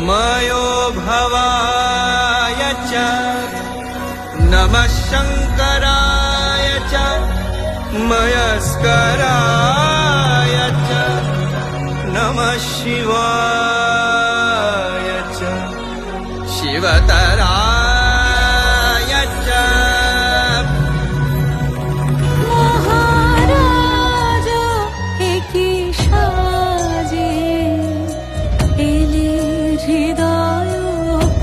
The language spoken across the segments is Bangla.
मयो भवाय च नमः शङ्कराय च मयस्कराय च नमः शिवाय च शिवतराय च মহারাজ একই সাজে এলে হৃদয়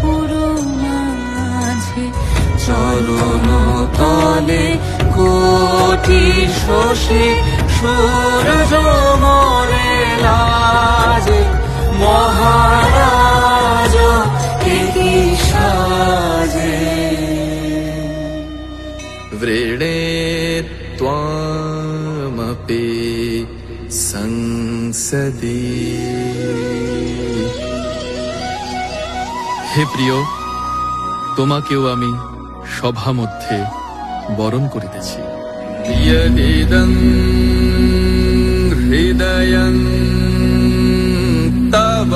পুরো মাঝে চরণ তলে কোটি শশী সূরজ মরে লাজে মহারাজ একই সাজে वृणे त्वामपि संसदि। হে প্রিয়, তোমাকেও আমি সভা মধ্যে বরণ করিতেছি। यदिदं हृदयं तव